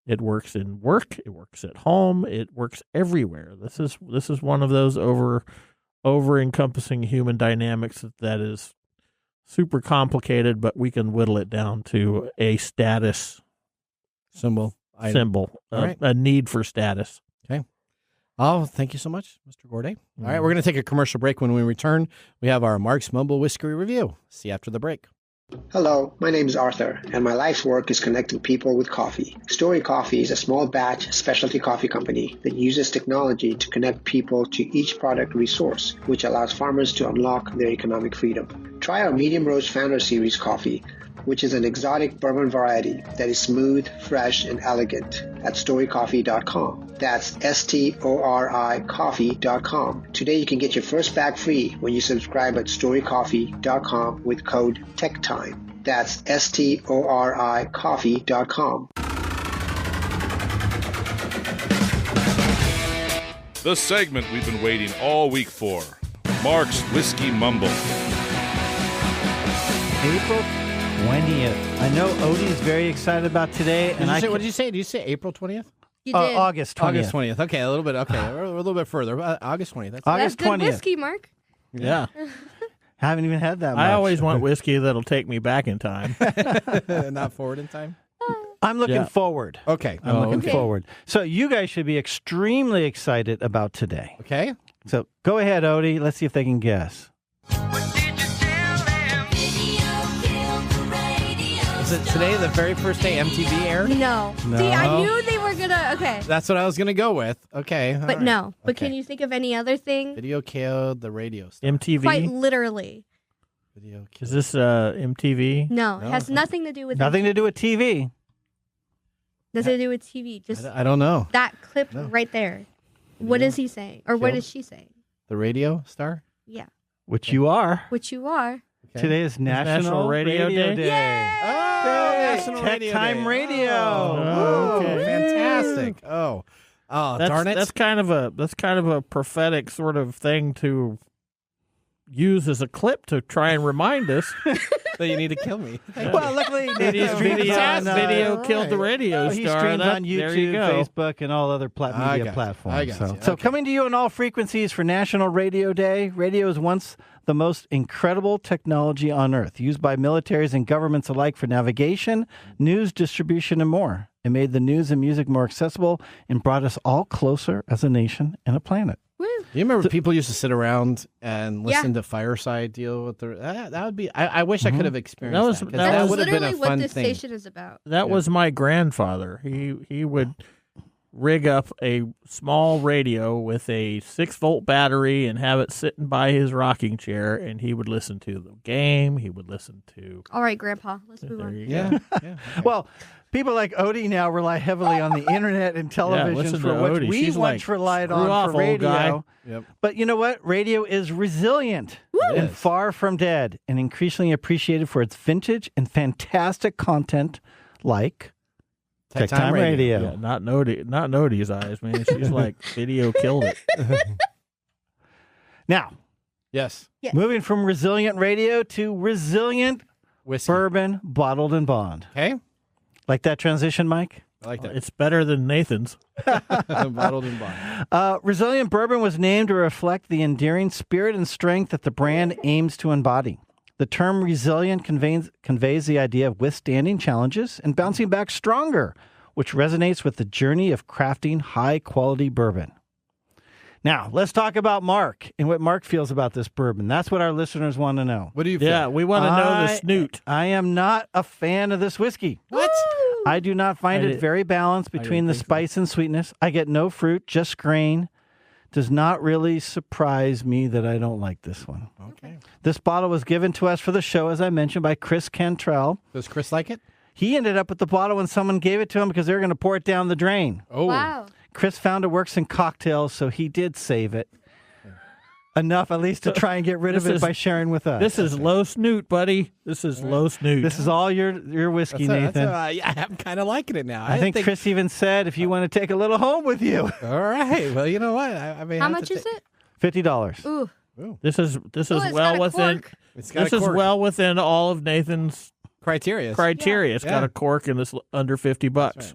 It works in work. It works at home. It works everywhere. This is one of those over encompassing human dynamics that is super complicated, but we can whittle it down to a status symbol, a need for status. Okay. Oh, thank you so much, Mr. Gorday. All right, we're going to take a commercial break. When we return, we have our Mark's Mumble Whiskey Review. See you after the break. Hello, my name is Arthur, and my life's work is connecting people with coffee. Story Coffee is a small batch specialty coffee company that uses technology to connect people to each product resource, which allows farmers to unlock their economic freedom. Try our Medium Roast Founder Series coffee, which is an exotic bourbon variety that is smooth, fresh, and elegant at storycoffee.com. That's STORI coffee.com. Today you can get your first bag free when you subscribe at storycoffee.com with code TechTime. That's STORI coffee.com. The segment we've been waiting all week for. Mark's Whiskey Mumble. April 20th. I know Odie's very excited about today. What did you say? Did you say April 20th? You did. August 20th. August 20th. Okay, a little bit. Okay, we're a little bit further. August 20th. That's August That's 20th. good whiskey, Mark. Yeah. Haven't even had that much. I always want whiskey that'll take me back in time. not forward in time. I'm looking forward. Okay. I'm looking forward. So you guys should be extremely excited about today. Okay. So go ahead, Odie. Let's see if they can guess. Is it today the very first day MTV aired? No. See, I knew they were going to. Okay. That's what I was going to go with. Okay. But right. no. But Okay. can you think of any other thing? Video killed the radio star. MTV? Quite literally. Video killed. Is this MTV? No. It has nothing to do with Nothing to do with TV. Nothing to do with TV. Just I don't know. that clip right there. What is he saying? Or what is she saying? The radio star? Yeah. Which you are. Which you are. Okay. Today is National Radio Day. Yay! Oh, National Radio TechTime Day. Radio. Oh, okay. Fantastic. Oh, darn it. That's kind of a prophetic sort of thing to use as a clip to try and remind us. that you need to kill me. Well, luckily, video killed the radio he star. streams on There you YouTube, go. Facebook, and all other media I platforms. got you. So Okay. coming to you on all frequencies for National Radio Day. Radio is once the most incredible technology on Earth, used by militaries and governments alike for navigation, news distribution, and more. It made the news and music more accessible and brought us all closer as a nation and a planet. Woo. Do you remember people used to sit around and listen to Fireside deal with the that would be I wish I could have experienced that. 'Cause That's would have been literally a what fun this thing. station is about. That was my grandfather. He would rig up a small radio with a 6-volt battery and have it sitting by his rocking chair, and he would listen to the game. He would listen to. All right, Grandpa. Let's move There on. you go. Yeah. Okay. Well, people like Odie now rely heavily on the internet and television listen for to what Odie. we She's once like, relied "Screw on off, for old radio. guy." Yep. But you know what? Radio is resilient and is. far from dead, and increasingly appreciated for its vintage and fantastic content like TechTime Radio. Yeah, not Nodie's eyes, man. She's like, video killed it. Now, Yes. moving from resilient radio to resilient Whiskey. bourbon bottled in bond. Okay. Like that transition, Mike? I like that. It's better than Nathan's. Bottled in bond. Resilient Bourbon was named to reflect the endearing spirit and strength that the brand aims to embody. The term resilient conveys the idea of withstanding challenges and bouncing back stronger, which resonates with the journey of crafting high-quality bourbon. Now, let's talk about Mark and what Mark feels about this bourbon. That's what our listeners want to know. What do you feel? Yeah, we want to know the snoot. I am not a fan of this whiskey. What? I do not find it very balanced between the think so. spice and sweetness. I get no fruit, just grain. Does not really surprise me that I don't like this one. Okay. This bottle was given to us for the show, as I mentioned, by Chris Cantrell. Does Chris like it? He ended up with the bottle when someone gave it to him because they were going to pour it down the drain. Oh. Wow. Chris found it works in cocktails, so he did save it. Enough, at least, to try and get rid of it by sharing with us. This is low snoot, buddy. This is low snoot. This is all your whiskey, Nathan. Yeah, I'm kind of liking it now. I think Chris even said if you want to take a little home with you. All right. Well, you know what? I mean, How much is it? $50. Ooh. This is it's well got a within. cork. It's got This a is cork. well within all of Nathan's criteria. criteria. It's got Yeah. a cork and it's under $50. right.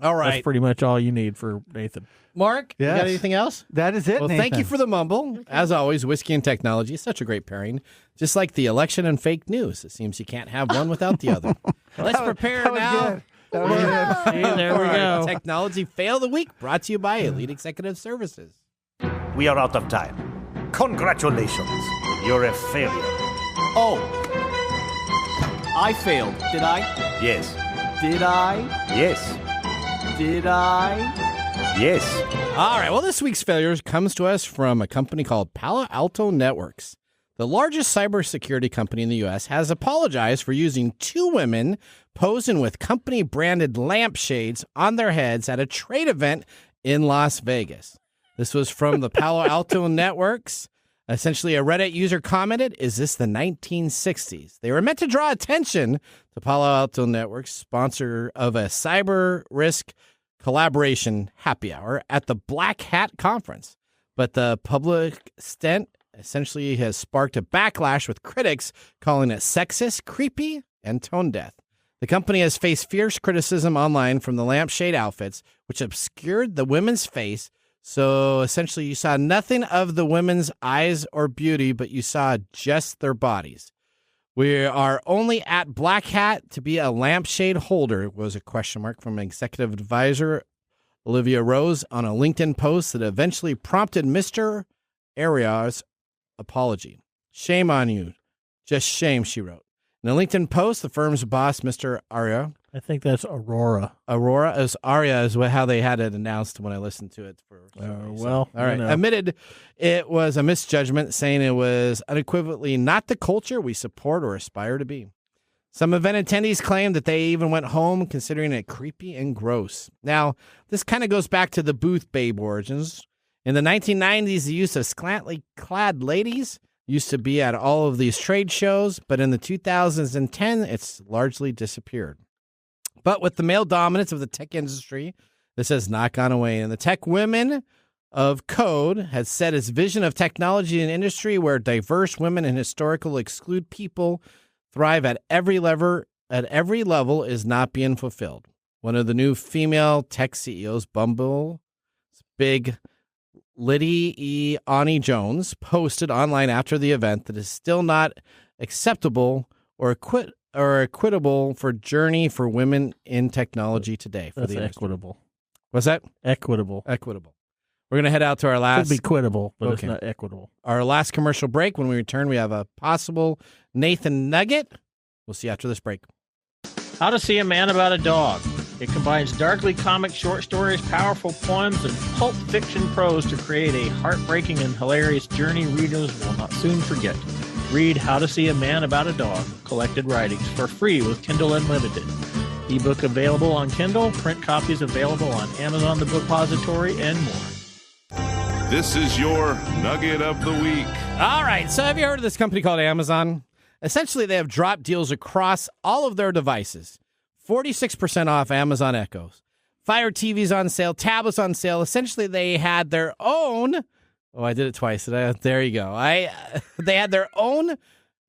All right. That's pretty much all you need for Nathan. Mark, you Yes. got anything else? That is it, Well, Nathan. thank you for the mumble. As always, whiskey and technology is such a great pairing. Just like the election and fake news. It seems you can't have one without the other. Let's prepare that was now. good. That was good. See, there we for our go. Technology Fail of the Week, brought to you by Elite Executive Services. We are out of time. Congratulations. You're a failure. Oh. I failed, did I? Yes. Did I? Yes. Did I? Yes. All right. Well, this week's failure comes to us from a company called Palo Alto Networks. The largest cybersecurity company in the U.S. has apologized for using two women posing with company-branded lampshades on their heads at a trade event in Las Vegas. This was from the Palo Alto Networks. Essentially, a Reddit user commented, "Is this the 1960s?" They were meant to draw attention to Palo Alto Networks, sponsor of a cyber risk collaboration happy hour at the Black Hat Conference. But the public stunt essentially has sparked a backlash with critics calling it sexist, creepy, and tone deaf. The company has faced fierce criticism online from the lampshade outfits, which obscured the women's face. So essentially, you saw nothing of the women's eyes or beauty, but you saw just their bodies. We are only at Black Hat to be a lampshade holder, was a question mark from an executive advisor Olivia Rose on a LinkedIn post that eventually prompted Mr. Aria's apology. Shame on you. Just shame, she wrote. In a LinkedIn post, the firm's boss, Mr. Aria. I think that's Aurora. Aria is how they had it announced when I listened to it. All right. Admitted it was a misjudgment, saying it was unequivocally not the culture we support or aspire to be. Some event attendees claimed that they even went home considering it creepy and gross. Now, this kind of goes back to the booth babe origins. In the 1990s, the use of scantily clad ladies used to be at all of these trade shows, but in the 2010, it's largely disappeared. But with the male dominance of the tech industry, this has not gone away. And the Tech Women of Code has set its vision of technology and industry where diverse women and historical excluded people thrive at every level is not being fulfilled. One of the new female tech CEOs, Bumble's big Liddy E. Ani Jones, posted online after the event that is still not acceptable or equitable for journey for women in technology today. That's equitable. What's that? Equitable. We're going to head out to our last... Could be quittable, but It's not equitable. Our last commercial break. When we return, we have a possible Nathan Nugget. We'll see you after this break. How to See a Man About a Dog. It combines darkly comic short stories, powerful poems, and pulp fiction prose to create a heartbreaking and hilarious journey readers will not soon forget. Read How to See a Man About a Dog, collected writings, for free with Kindle Unlimited. Ebook available on Kindle, print copies available on Amazon the Bookpository, and more. This is your Nugget of the Week. All right, so have you heard of this company called Amazon? Essentially, they have dropped deals across all of their devices. 46% off Amazon Echoes. Fire TVs on sale, tablets on sale. Essentially, they had their own... Oh, I did it twice. There you go. They had their own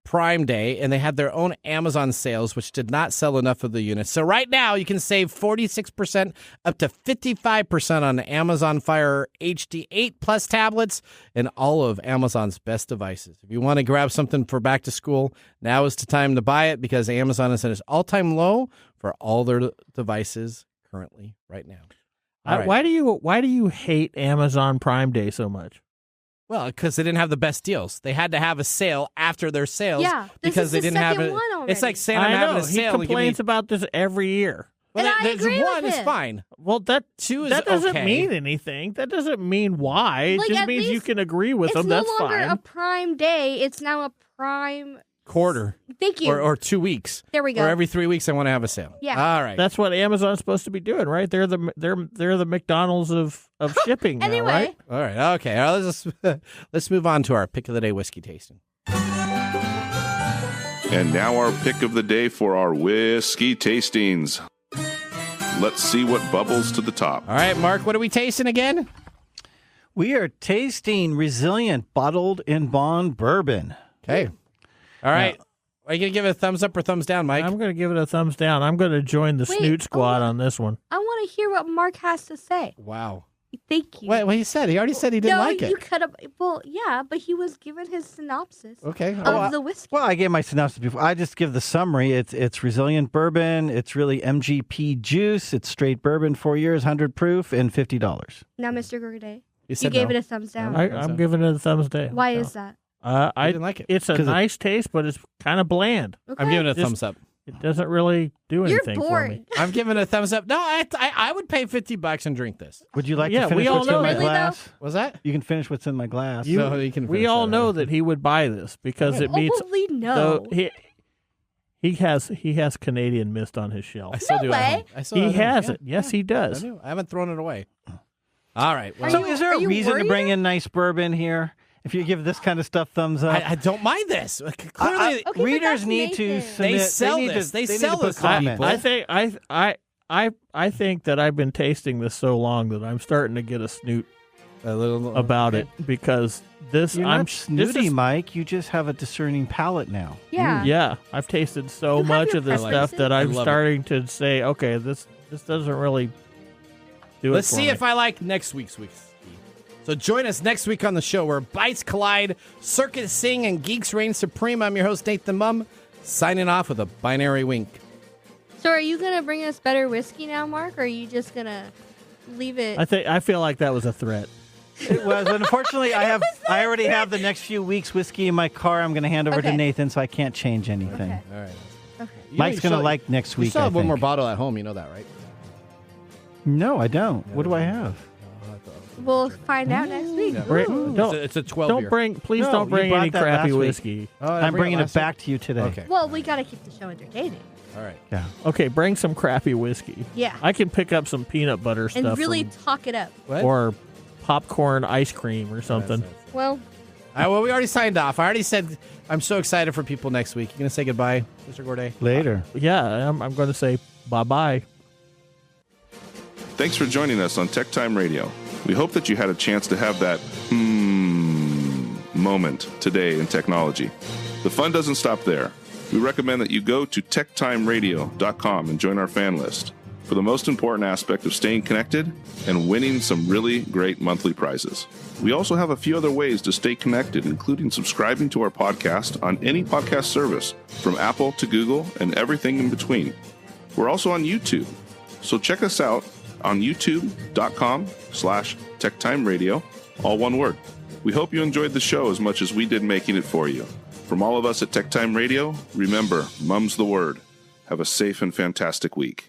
Prime Day, and they had their own Amazon sales, which did not sell enough of the units. So right now, you can save 46% up to 55% on Amazon Fire HD 8 Plus tablets and all of Amazon's best devices. If you want to grab something for back to school, now is the time to buy it because Amazon is at its all-time low for all their devices currently right now. Right. Why do you hate Amazon Prime Day so much? Well, because they didn't have the best deals. They had to have a sale after their sales. Yeah, because they didn't have it. It's like saying I'm having a sale. He complains about this every year. Well, and I agree one with is him. fine. Well, two is that doesn't okay. mean anything. That doesn't mean why. It just means you can agree with them. That's fine. It's no longer a Prime Day. It's now a Prime quarter. Thank you. Or 2 weeks. There we go. Or every 3 weeks, I want to have a sale. Yeah. All right. That's what Amazon's supposed to be doing, right? They're the McDonald's of shipping anyway. now, right? All right. Okay. All right, let's move on to our pick of the day whiskey tasting. And now our pick of the day for our whiskey tastings. Let's see what bubbles to the top. All right, Mark, what are we tasting again? We are tasting Resilient Bottled in Bond Bourbon. Okay. All right. Are you going to give it a thumbs up or thumbs down, Mike? I'm going to give it a thumbs down. I'm going to join the Snoot Squad on this one. I want to hear what Mark has to say. Wow. Thank you. Wait, what he said? He already said he didn't like it. You cut up. Well, yeah, but he was given his synopsis of the whiskey. Well, I gave my synopsis before. I just give the summary. It's Resilient Bourbon. It's really MGP juice. It's straight bourbon, 4 years, 100 proof, and $50. Now, Mr. Gorday, you said gave it a thumbs down. I'm giving it a thumbs down. Why is that? I didn't like it. It's a nice taste, but it's kind of bland. Okay. I'm giving it a thumbs up. It doesn't really do anything for me. I'm giving it a thumbs up. No, I would pay $50 and drink this. Would you like to finish what's in my glass? What's that? You can finish what's in my glass. We all know that he would buy this because it meets. Probably no. He has Canadian Mist on his shelf. I still do. He has it. Yes, he does. I haven't thrown it away. All right. Well, so is there a reason to bring in nice bourbon here? If you give this kind of stuff thumbs up, I don't mind this. Clearly, readers need to submit. They sell this. They sell this. I think that I've been tasting this so long that I'm starting to get a snoot about it because this. You're not snooty, Mike. You just have a discerning palate now. Yeah. Yeah. I've tasted so much of this stuff that I'm starting to say, okay, this doesn't really do it. Let's see if I like next week's whiskey. So join us next week on the show where bites collide, circuits sing, and geeks reign supreme. I'm your host, Nathan Mumm, signing off with a binary wink. So are you going to bring us better whiskey now, Mark, or are you just going to leave it. I feel like that was a threat. It was. Unfortunately, I already have the next few weeks whiskey in my car. I'm going to hand over to Nathan, so I can't change anything. Okay. All right. Okay. Mike's going to like next week. You still have I one think. more bottle at home. You know that, right? No, I don't. What do I have? We'll find out next week. It's a 12 Don't year. bring. Please No, don't you bring brought any that crappy last week. whiskey. Oh, I'm bringing it back to you today. Okay. Well, we got to keep the show entertaining. All right. Yeah. Okay, bring some crappy whiskey. Yeah. I can pick up some peanut butter And stuff. really talk it up. What? Or popcorn ice cream or something. Well, All right, well, we already signed off. I already said I'm so excited for people next week. You going to say goodbye, Mr. Gourdet? Later. Yeah, I'm going to say bye-bye. Thanks for joining us on TechTime Radio. We hope that you had a chance to have that moment today in technology. The fun doesn't stop there. We recommend that you go to techtimeradio.com and join our fan list for the most important aspect of staying connected and winning some really great monthly prizes. We also have a few other ways to stay connected, including subscribing to our podcast on any podcast service, from Apple to Google and everything in between. We're also on YouTube, so check us out on youtube.com/techtimeradio, all one word. We hope you enjoyed the show as much as we did making it for you. From all of us at TechTime Radio, remember, mum's the word. Have a safe and fantastic week.